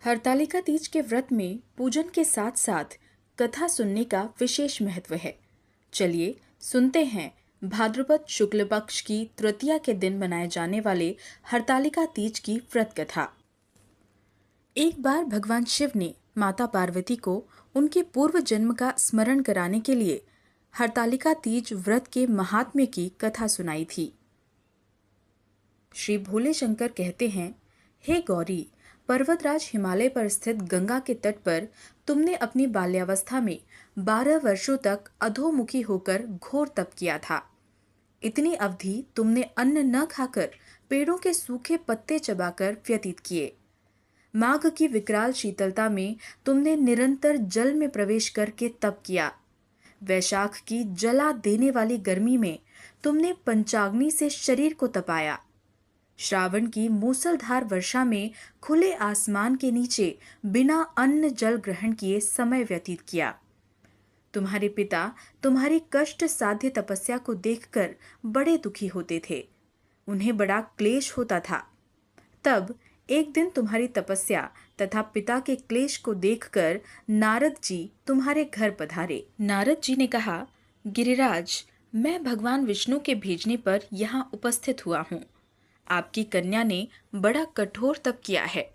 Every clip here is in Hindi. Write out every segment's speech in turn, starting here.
हरतालिका तीज के व्रत में पूजन के साथ साथ कथा सुनने का विशेष महत्व है। चलिए सुनते हैं भाद्रपद शुक्ल पक्ष की तृतीया के दिन मनाए जाने वाले हरतालिका तीज की व्रत कथा। एक बार भगवान शिव ने माता पार्वती को उनके पूर्व जन्म का स्मरण कराने के लिए हरतालिका तीज व्रत के महात्म्य की कथा सुनाई थी। श्री भोले शंकर कहते हैं, हे गौरी, पर्वतराज हिमालय पर स्थित गंगा के तट पर तुमने अपनी बाल्यावस्था में 12 वर्षों तक अधोमुखी होकर घोर तप किया था। इतनी अवधि तुमने अन्न न खाकर पेड़ों के सूखे पत्ते चबाकर व्यतीत किए। माघ की विकराल शीतलता में तुमने निरंतर जल में प्रवेश करके तप किया। वैशाख की जला देने वाली गर्मी में तुमने पंचाग्नि से शरीर को तपाया। श्रावण की मूसलधार वर्षा में खुले आसमान के नीचे बिना अन्न जल ग्रहण किए समय व्यतीत किया। तुम्हारे पिता तुम्हारी कष्ट साध्य तपस्या को देखकर बड़े दुखी होते थे। उन्हें बड़ा क्लेश होता था। तब एक दिन तुम्हारी तपस्या तथा पिता के क्लेश को देखकर नारद जी तुम्हारे घर पधारे। नारद जी ने कहा, गिरिराज, मैं भगवान विष्णु के भेजने पर यहाँ उपस्थित हुआ हूँ। आपकी कन्या ने बड़ा कठोर तप किया है।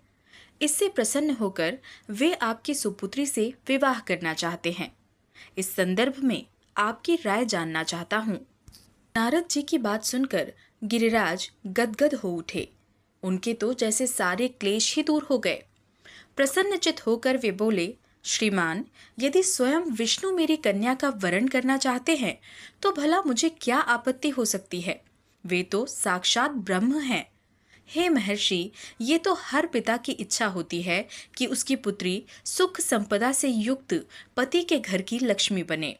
इससे प्रसन्न होकर वे आपकी सुपुत्री से विवाह करना चाहते हैं। इस संदर्भ में आपकी राय जानना चाहता हूँ। नारद जी की बात सुनकर गिरिराज गदगद हो उठे। उनके तो जैसे सारे क्लेश ही दूर हो गए। प्रसन्नचित होकर वे बोले, श्रीमान, यदि स्वयं विष्णु मेरी कन्या का वरण करना चाहते हैं तो भला मुझे क्या आपत्ति हो सकती है। वे तो साक्षात ब्रह्म हैं। हे महर्षि, ये तो हर पिता की इच्छा होती है कि उसकी पुत्री सुख संपदा से युक्त पति के घर की लक्ष्मी बने।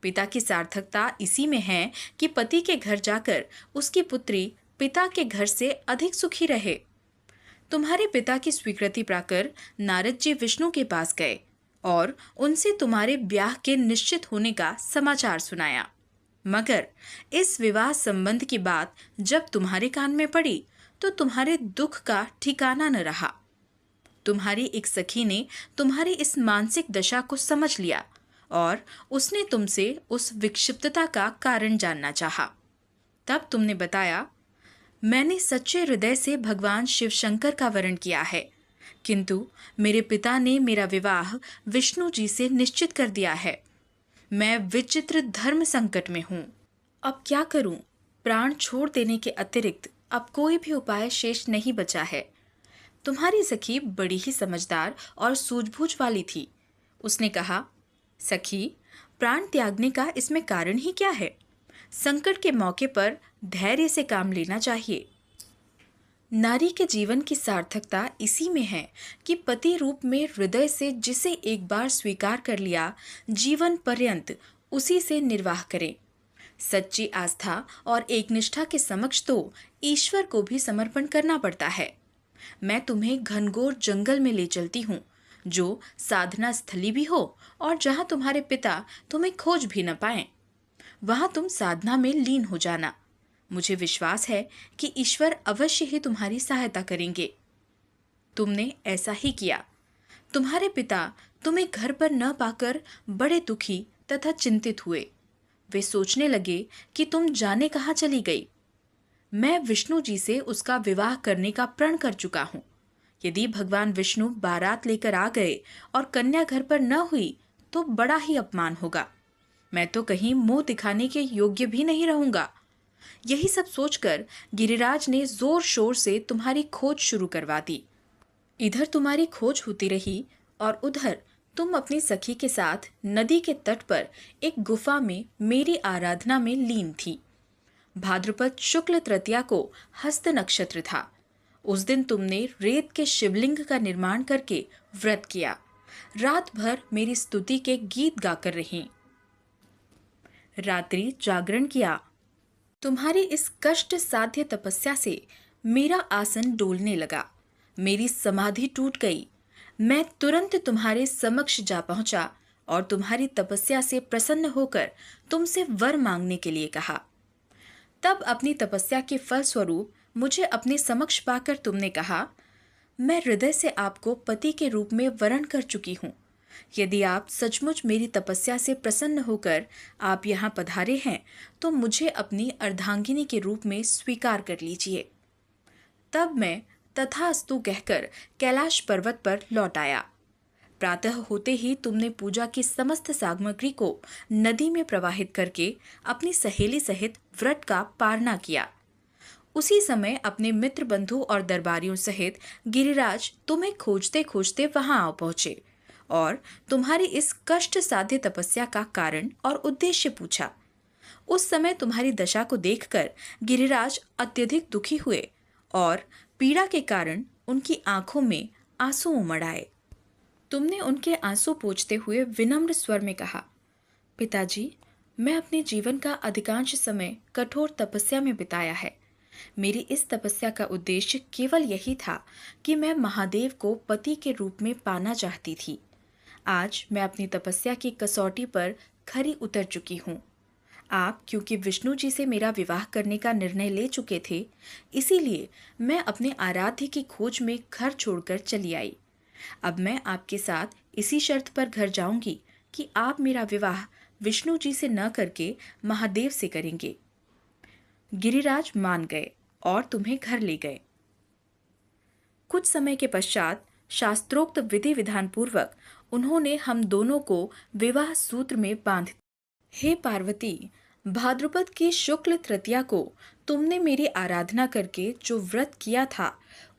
पिता की सार्थकता इसी में है कि पति के घर जाकर उसकी पुत्री पिता के घर से अधिक सुखी रहे। तुम्हारे पिता की स्वीकृति पाकर नारद जी विष्णु के पास गए और उनसे तुम्हारे ब्याह के निश्चित होने का समाचार सुनाया। मगर इस विवाह संबंध की बात जब तुम्हारे कान में पड़ी तो तुम्हारे दुख का ठिकाना न रहा। तुम्हारी एक सखी ने तुम्हारी इस मानसिक दशा को समझ लिया और उसने तुमसे उस विक्षिप्तता का कारण जानना चाहा। तब तुमने बताया, मैंने सच्चे हृदय से भगवान शिव शंकर का वरण किया है, किंतु मेरे पिता ने मेरा विवाह विष्णु जी से निश्चित कर दिया है। मैं विचित्र धर्म संकट में हूँ। अब क्या करूँ? प्राण छोड़ देने के अतिरिक्त अब कोई भी उपाय शेष नहीं बचा है। तुम्हारी सखी बड़ी ही समझदार और सूझबूझ वाली थी। उसने कहा, सखी, प्राण त्यागने का इसमें कारण ही क्या है? संकट के मौके पर धैर्य से काम लेना चाहिए। नारी के जीवन की सार्थकता इसी में है कि पति रूप में हृदय से जिसे एक बार स्वीकार कर लिया, जीवन पर्यंत उसी से निर्वाह करे। सच्ची आस्था और एकनिष्ठा के समक्ष तो ईश्वर को भी समर्पण करना पड़ता है। मैं तुम्हें घनघोर जंगल में ले चलती हूँ, जो साधना स्थली भी हो और जहाँ तुम्हारे पिता तुम्हें खोज भी न पाएं। वहाँ तुम साधना में लीन हो जाना। मुझे विश्वास है कि ईश्वर अवश्य ही तुम्हारी सहायता करेंगे। तुमने ऐसा ही किया। तुम्हारे पिता तुम्हें घर पर न पाकर बड़े दुखी तथा चिंतित हुए। वे सोचने लगे कि तुम जाने कहाँ चली गई। मैं विष्णु जी से उसका विवाह करने का प्रण कर चुका हूँ। यदि भगवान विष्णु बारात लेकर आ गए और कन्या घर पर न हुई तो बड़ा ही अपमान होगा। मैं तो कहीं मुंह दिखाने के योग्य भी नहीं रहूंगा। यही सब सोचकर गिरिराज ने जोर शोर से तुम्हारी खोज शुरू करवा दी। इधर तुम्हारी खोज होती रही और उधर तुम अपनी सखी के साथ नदी के तट पर एक गुफा में मेरी आराधना में लीन थी। भाद्रपद शुक्ल तृतीया को हस्त नक्षत्र था। उस दिन तुमने रेत के शिवलिंग का निर्माण करके व्रत किया। रात भर मेरी स्तुति के गीत गाकर रही। रात्रि जागरण किया। तुम्हारी इस कष्ट साध्य तपस्या से मेरा आसन डोलने लगा। मेरी समाधि टूट गई। मैं तुरंत तुम्हारे समक्ष जा पहुंचा और तुम्हारी तपस्या से प्रसन्न होकर तुमसे वर मांगने के लिए कहा। तब अपनी तपस्या के फल स्वरूप मुझे अपने समक्ष पाकर तुमने कहा, मैं हृदय से आपको पति के रूप में वरण कर चुकी हूँ। यदि आप सचमुच मेरी तपस्या से प्रसन्न होकर आप यहाँ पधारे हैं, तो मुझे अपनी अर्धांगिनी के रूप में स्वीकार कर लीजिए। तब मैं तथास्तु कहकर कैलाश पर्वत पर लौट आया। प्रातः होते ही तुमने पूजा की समस्त सामग्री को नदी में प्रवाहित करके अपनी सहेली सहित व्रत का पारना किया। उसी समय अपने मित्र बंधु और दरबारियों सहित गिरिराज तुम्हें खोजते खोजते वहां आ पहुंचे और तुम्हारी इस कष्ट साध्य तपस्या का कारण और उद्देश्य पूछा। उस समय तुम्हारी दशा को देखकर गिरिराज अत्यधिक दुखी हुए और पीड़ा के कारण उनकी आंखों में आंसू उमड़ आए। तुमने उनके आंसू पोंछते हुए विनम्र स्वर में कहा, पिताजी, मैं अपने जीवन का अधिकांश समय कठोर तपस्या में बिताया है। मेरी इस तपस्या का उद्देश्य केवल यही था कि मैं महादेव को पति के रूप में पाना चाहती थी। आज मैं अपनी तपस्या की कसौटी पर खरी उतर चुकी हूँ। आप क्योंकि विष्णु जी से मेरा विवाह करने का निर्णय ले चुके थे, इसीलिए मैं अपने आराध्य की खोज में घर छोड़कर चली आई। अब मैं आपके साथ इसी शर्त पर घर जाऊंगी कि आप मेरा विवाह विष्णु जी से न करके महादेव से करेंगे। गिरिराज मान गए और तुम्हें घर ले गए। कुछ समय के पश्चात शास्त्रोक्त विधि विधान पूर्वक उन्होंने हम दोनों को विवाह सूत्र में बांध। हे पार्वती, भाद्रपद की शुक्ल तृतीया को तुमने मेरी आराधना करके जो व्रत किया था,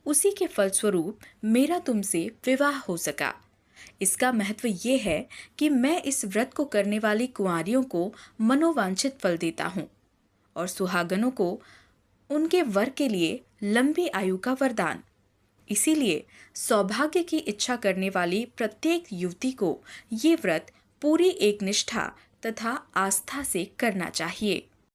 उसी के फलस्वरूप मेरा तुमसे विवाह हो सका। इसका महत्व ये है कि मैं इस व्रत को करने वाली कुंवारियों को मनोवांछित फल देता हूँ और सुहागनों को उनके वर के लिए लंबी आयु का वरदान। इसीलिए सौभाग्य की इच्छा करने वाली प्रत्येक युवती को ये व्रत पूरी एक निष्ठा तथा आस्था से करना चाहिए।